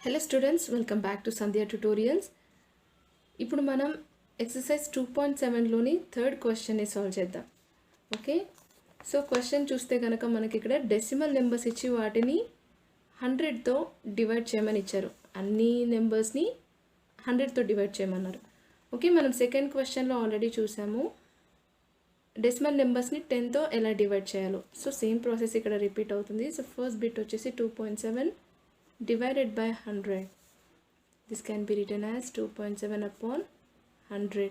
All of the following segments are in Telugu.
Hello students, welcome back to Sandhya tutorials. ఇప్పుడు మనం exercise 2.7 లోని థర్డ్ క్వశ్చన్ ని సాల్వ్ చేద్దాం. ఓకే, సో క్వశ్చన్ చూస్తే గనక మనకి ఇక్కడ డెసిమల్ నెంబర్స్ ఇచ్చి వాటిని 100 తో డివైడ్ చేయమని ఇచ్చారు. అన్ని నెంబర్స్ ని 100 తో డివైడ్ చేయమన్నారు. ఓకే, మనం సెకండ్ క్వశ్చన్ లో ఆల్రెడీ చూసాము డెసిమల్ నెంబర్స్ ని 10 తో ఎలా డివైడ్ చేయాలో. సో సేమ్ ప్రాసెస్ ఇక్కడ రిపీట్ అవుతుంది. సో ఫస్ట్ బిట్ వచ్చేసి 2.7 divided by 100. This can be written as 2.7 upon 100.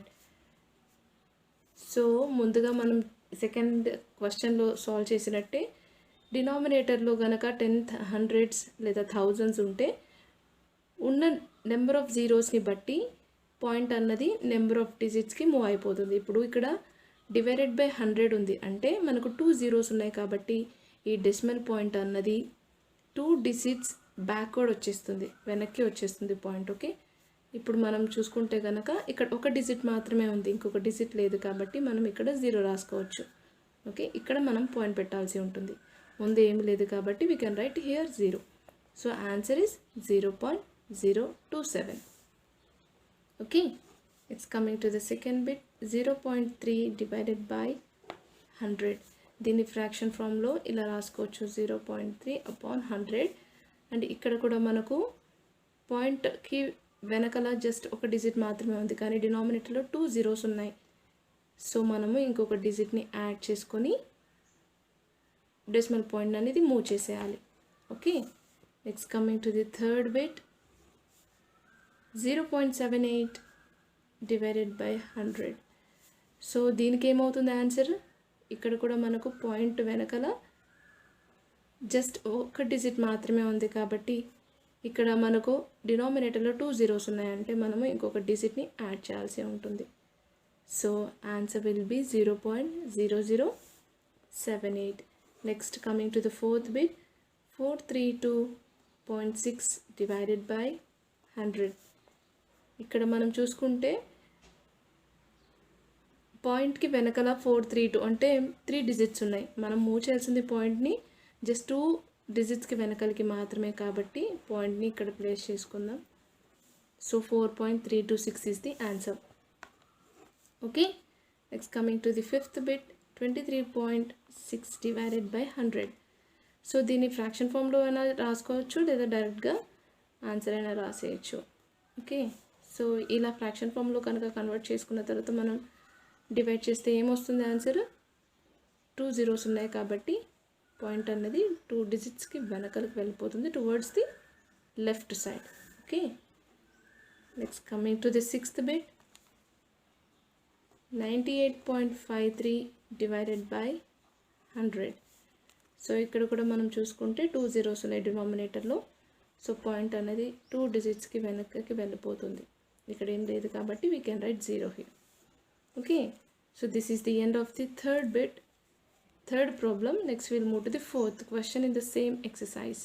So ముందుగా మనం సెకండ్ క్వశ్చన్లో సాల్వ్ చేసినట్టే డినామినేటర్లో గనక 10 హండ్రెడ్స్ లేదా థౌజండ్స్ ఉంటే ఉన్న నెంబర్ ఆఫ్ జీరోస్ని బట్టి పాయింట్ అన్నది నెంబర్ ఆఫ్ డిజిట్స్కి మూవ్ అయిపోతుంది. ఇప్పుడు ఇక్కడ డివైడెడ్ బై 100 ఉంది అంటే మనకు 2 జీరోస్ ఉన్నాయి కాబట్టి ఈ డెసిమల్ పాయింట్ అన్నది 2 డిజిట్స్ బ్యాక్వర్డ్ వచ్చేస్తుంది, వెనక్కి వచ్చేస్తుంది పాయింట్. ఓకే, ఇప్పుడు మనం చూసుకుంటే కనుక ఇక్కడ ఒక డిజిట్ మాత్రమే ఉంది, ఇంకొక డిజిట్ లేదు కాబట్టి మనం ఇక్కడ 0 రాసుకోవచ్చు. ఓకే, ఇక్కడ మనం పాయింట్ పెట్టాల్సి ఉంటుంది, ముందు ఏమి లేదు కాబట్టి we can write here 0. So answer is 0.027. Okay, it's coming to the second bit 0.3 divided by 100. దీన్ని ఫ్రాక్షన్ ఫామ్లో ఇలా రాసుకోవచ్చు 0.3 అపాన్ 100. అండ్ ఇక్కడ కూడా మనకు పాయింట్కి వెనకాల జస్ట్ ఒక డిజిట్ మాత్రమే ఉంది కానీ డినామినేటర్లో 2 జీరోస్ ఉన్నాయి. సో మనము ఇంకొక డిజిట్ని యాడ్ చేసుకొని డెసిమల్ పాయింట్ అనేది మూవ్ చేసేయాలి. Okay, next coming to the third bit 0.78 divided by 100. So దీనికి ఏమవుతుంది ఆన్సర్? ఇక్కడ కూడా మనకు పాయింట్ వెనకాల జస్ట్ ఒక డిజిట్ మాత్రమే ఉంది కాబట్టి ఇక్కడ మనకు డినామినేటర్లో 2 జీరోస్ ఉన్నాయంటే మనము ఇంకొక డిజిట్ని యాడ్ చేయాల్సి ఉంటుంది. So answer will be 0.0078. Next coming to the fourth bit 432.6 divided by 100. ఇక్కడ మనం చూసుకుంటే పాయింట్కి వెనకాల 432 అంటే 3 డిజిట్స్ ఉన్నాయి. మనం మూవ్ చేయాల్సింది పాయింట్ని జస్ట్ 2 డిజిట్స్కి వెనకాలకి మాత్రమే కాబట్టి పాయింట్ని ఇక్కడ ప్లేస్ చేసుకుందాం. So 4.326 is the answer. Okay, next coming to the fifth bit 23.6 divided by 100. So దీన్ని ఫ్రాక్షన్ ఫామ్లో అయినా రాసుకోవచ్చు లేదా డైరెక్ట్గా ఆన్సర్ అయినా రాసేయచ్చు. ఓకే, సో ఇలా ఫ్రాక్షన్ ఫామ్లో కనుక కన్వర్ట్ చేసుకున్న తర్వాత మనం డివైడ్ చేస్తే ఏమొస్తుంది ఆన్సర్? 2 జీరోస్ ఉన్నాయి కాబట్టి పాయింట్ అన్నది 2 డిజిట్స్కి వెనకాలకి వెళ్ళిపోతుంది towards the left side. Okay, next coming to the sixth bit 98.53 divided by 100. So ఇక్కడ కూడా మనం చూసుకుంటే 2 జీరోస్ ఉన్నాయి డినామినేటర్లో. సో పాయింట్ అనేది 2 డిజిట్స్కి వెనక్కి వెళ్ళిపోతుంది, ఇక్కడ ఏం లేదు కాబట్టి we can write 0 here. Okay, so this is the end of the third problem. Next we'll move to the fourth question in the same exercise.